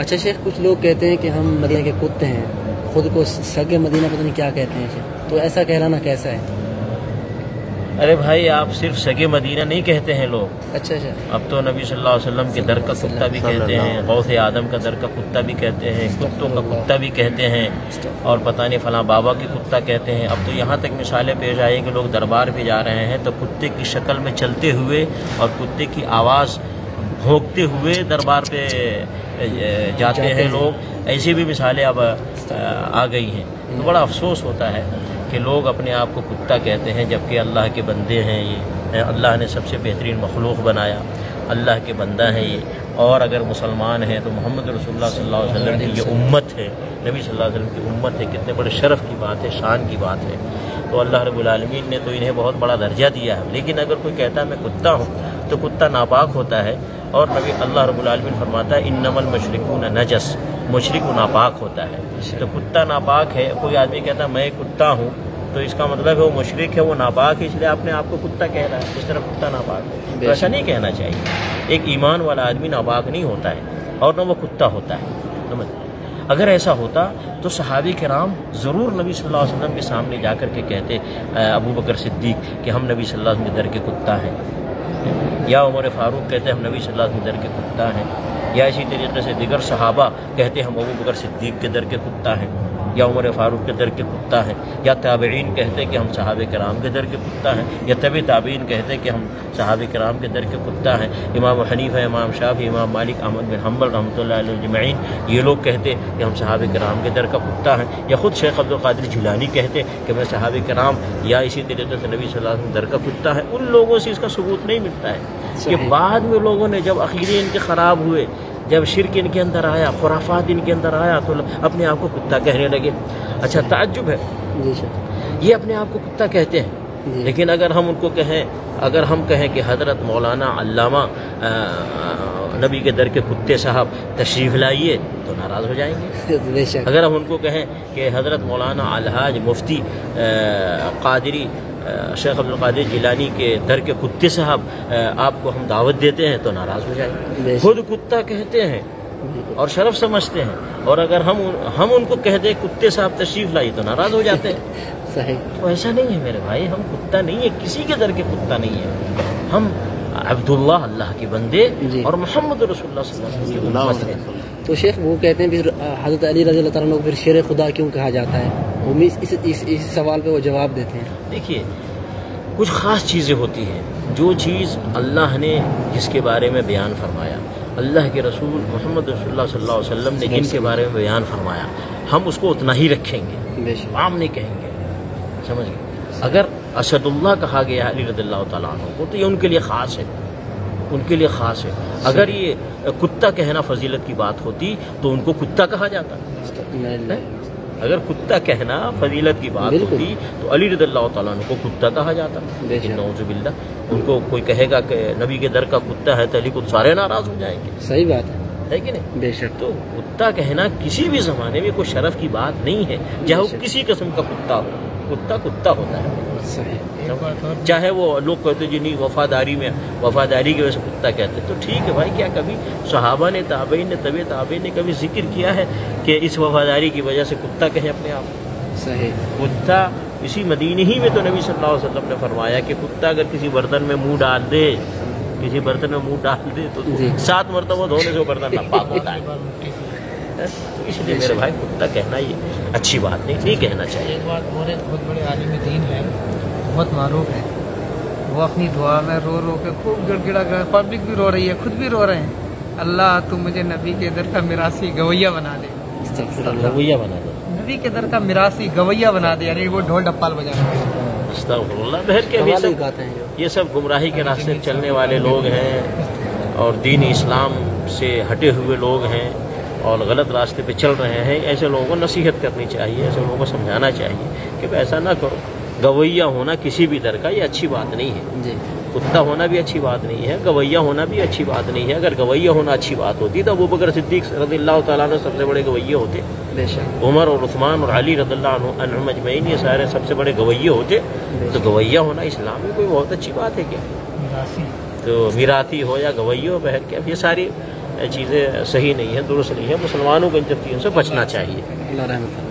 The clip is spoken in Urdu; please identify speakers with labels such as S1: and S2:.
S1: اچھا شیخ، کچھ لوگ کہتے ہیں کہ ہم مدینہ کے کتے ہیں، خود کو سگ مدینہ پتہ نہیں کیا کہتے ہیں شیخ، تو ایسا کہلانا کیسا ہے؟
S2: ارے بھائی آپ صرف سگے مدینہ نہیں کہتے ہیں لوگ،
S1: اچھا
S2: اب تو نبی صلی اللہ علیہ وسلم کے در کا کتا بھی کہتے ہیں، غوث آدم کا در کا کتا بھی کہتے ہیں، کتوں کا کتا بھی کہتے ہیں، اور پتہ نہیں فلاں بابا کی کتا کہتے ہیں۔ اب تو یہاں تک مثالیں پیش آئی کہ لوگ دربار پہ جا رہے ہیں تو کتے کی شکل میں چلتے ہوئے اور کتے کی آواز بھونکتے ہوئے دربار پہ جاتے ہیں لوگ، ایسی بھی مثالیں اب آ گئی ہیں۔ تو بڑا افسوس ہوتا ہے کہ لوگ اپنے آپ کو کتا کہتے ہیں، جبکہ اللہ کے بندے ہیں یہ، اللہ نے سب سے بہترین مخلوق بنایا، اللہ کے بندہ ہیں یہ، اور اگر مسلمان ہیں تو محمد رسول اللہ صلی اللہ علیہ وسلم کی یہ امت ہے، نبی صلی اللہ علیہ وسلم کی امت ہے، کتنے بڑے شرف کی بات ہے، شان کی بات ہے۔ تو اللہ رب العالمین نے تو انہیں بہت بڑا درجہ دیا ہے، لیکن اگر کوئی کہتا ہے میں کتا ہوں تو کتا ناپاک ہوتا ہے، اور نبی اللہ رب العالمین فرماتا ہے انما المشرکون نجس، مشرک ناپاک ہوتا ہے، تو کتا ناپاک ہے۔ کوئی آدمی کہتا ہے میں کتا ہوں تو اس کا مطلب ہے وہ مشرک ہے، وہ ناپاک ہے، اس لیے آپ نے آپ کو کتا کہہ رہا ہے، اس طرح کتا ناپاک ہے، تو ایسا نہیں کہنا چاہیے۔ ایک ایمان والا آدمی ناپاک نہیں ہوتا ہے اور نہ وہ کتا ہوتا ہے، سمجھ۔ اگر ایسا ہوتا تو صحابہ کرام ضرور نبی صلی اللہ علیہ وسلم کے سامنے جا کر کے کہتے، ابو بکر صدیق کہ ہم نبی صلی اللہ علیہ وسلم کے در کے کتا ہیں، یا عمر فاروق کہتے ہم نبی صلی اللہ علیہ وسلم کے در کے کتا ہیں، یا اسی طریقے سے دیگر صحابہ کہتے ہم ابو بکر صدیق کے در کے کتا ہیں، یا عمر فاروق کے در کے کتا ہیں، یا تابعین کہتے کہ ہم صحابہ کرام کے در کے کتا ہیں، یا تبع تابعین کہتے کہ ہم صحابہ کرام کے در کے کتا ہیں، امام حنیفہ، امام شافعی، امام مالک، احمد بن حنبل رحمۃ اللہ علیہ اجمعین یہ لوگ کہتے کہ ہم صحابہ کرام کے در کا کتا ہیں، یا خود شیخ عبد القادر جیلانی کہتے کہ میں صحابہ کرام یا اسی طریقے سے نبی صلی اللہ علیہ وسلم در کا کتا ہے۔ ان لوگوں سے اس کا ثبوت نہیں ملتا ہے کہ بعد میں لوگوں نے جب عقیدے ان کے خراب ہوئے، جب شرک ان کے اندر آیا، خرافات ان کے اندر آیا، تو اپنے آپ کو کتا کہنے لگے۔ اچھا تعجب ہے، یہ اپنے آپ کو کتا کہتے ہیں، لیکن اگر ہم ان کو کہیں، اگر ہم کہیں کہ حضرت مولانا علامہ نبی کے در کے کتے صاحب تشریف لائیے تو ناراض ہو جائیں گے۔ اگر ہم ان کو کہیں کہ حضرت مولانا الحاج مفتی قادری شیخ عبد القادر جیلانی کے در کے کتے صاحب آپ کو ہم دعوت دیتے ہیں تو ناراض ہو جائیں گے۔ خود کتا کہتے ہیں اور شرف سمجھتے ہیں، اور اگر ہم ان کو کہہ دیں کتے صاحب تشریف لائیے تو ناراض ہو جاتے ہیں۔
S1: صحیح،
S2: تو ایسا نہیں ہے میرے بھائی، ہم کتا نہیں ہے، کسی کے در کے کتا نہیں ہے، ہم عبداللہ اللہ کے بندے اور محمد رسول اللہ صلی اللہ علیہ وسلم کی امت ہیں۔
S1: تو شیخ وہ کہتے ہیں پھر حضرت علی رضی اللہ تعالیٰ عنہ کو پھر شیر خدا کیوں کہا جاتا ہے؟ وہ اس سوال پہ وہ جواب دیتے ہیں۔
S2: دیکھیے کچھ خاص چیزیں ہوتی ہیں، جو چیز اللہ نے جس کے بارے میں بیان فرمایا، اللہ کے رسول محمد رسول اللہ صلی اللہ علیہ وسلم نے جن کے بارے میں بیان فرمایا، ہم اس کو اتنا ہی رکھیں گے، عام نہیں کہیں گے، سمجھ گئے۔ اگر اسد اللہ کہا گیا علی رضی اللہ تعالیٰ عنہ کو تو یہ ان کے لیے خاص ہے، ان کے لیے خاص ہے۔ اگر یہ کتا کہنا فضیلت کی بات ہوتی تو ان کو کتا کہا جاتا، اگر کتا کہنا فضیلت کی بات ہوتی تو علی رضی اللہ تعالیٰ عنہ کو کتا کہا جاتا۔ نعوذ باللہ، ان کو کوئی کہے گا کہ نبی کے در کا کتا ہے تو علی کو سارے ناراض ہو جائیں گے۔
S1: صحیح بات
S2: ہے کہ نہیں؟
S1: بے شک۔
S2: تو کتا کہنا کسی بھی زمانے میں کوئی شرف کی بات نہیں ہے، چاہے وہ کسی قسم کا کتا ہو، کتا کتا ہوتا ہے۔ چاہے وہ لوگ کہتے جی نہیں وفاداری میں، وفاداری کی وجہ سے کتا کہتے، تو ٹھیک ہے بھائی، کیا کبھی صحابہ نے، تابعین نے، طبع تابعین نے کبھی ذکر کیا ہے کہ اس وفاداری کی وجہ سے کتا کہیں اپنے آپ؟ صحیح، کتا اسی مدینے ہی میں تو نبی صلی اللہ علیہ وسلم نے فرمایا کہ کتا اگر کسی برتن میں منہ ڈال دے، کسی برتن میں منہ ڈال دے تو 7 مرتبہ دھونے سے وہ برتن ناپاک ہوتا ہے۔ تو اس لیے میرے بھائی کتا کہنا یہ اچھی بات نہیں کہنا چاہیے۔
S3: ایک بات اور، ایک بہت بڑے عالم دین ہے، بہت معروف ہے، وہ اپنی دعا میں رو رو کے خوب گڑ گڑا کر، پبلک بھی رو رہی ہے، خود بھی رو رہے ہیں، اللہ تو مجھے نبی کے در کا میراثی گویا بنا دے،
S2: گویا بنا دے،
S3: نبی کے در کا میراثی گویا بنا دے، یعنی وہ ڈھول ڈپال بجا رہے ہیں۔
S2: استغفر اللہ، بہر کے یہ سب گمراہی کے راستے چلنے والے لوگ ہیں اور دین اسلام سے ہٹے ہوئے لوگ ہیں اور غلط راستے پہ چل رہے ہیں۔ ایسے لوگوں کو نصیحت کرنی چاہیے، ایسے لوگوں کو سمجھانا چاہیے کہ ایسا نہ کرو۔ گویا ہونا کسی بھی در کا یہ اچھی بات نہیں ہے، کتا ہونا بھی اچھی بات نہیں ہے، گویا ہونا بھی اچھی بات نہیں ہے۔ اگر گویا ہونا اچھی بات ہوتی تو ابو بکر صدیق رضی اللہ تعالیٰ عنہ سب سے بڑے گویے ہوتے، عمر اور عثمان اور علی رضی اللہ عنہم اجمعین یہ سارے سب سے بڑے گویے ہوتے۔ تو گویا ہونا اسلام میں کوئی بہت اچھی بات ہے کیا؟ تو میراثی ہو یا گویہ ہو، بہر کے اب یہ ساری چیزیں صحیح نہیں ہیں، درست نہیں ہیں. مسلمانوں کو ان سب چیزوں سے بچنا چاہیے.
S1: اللہ رحمت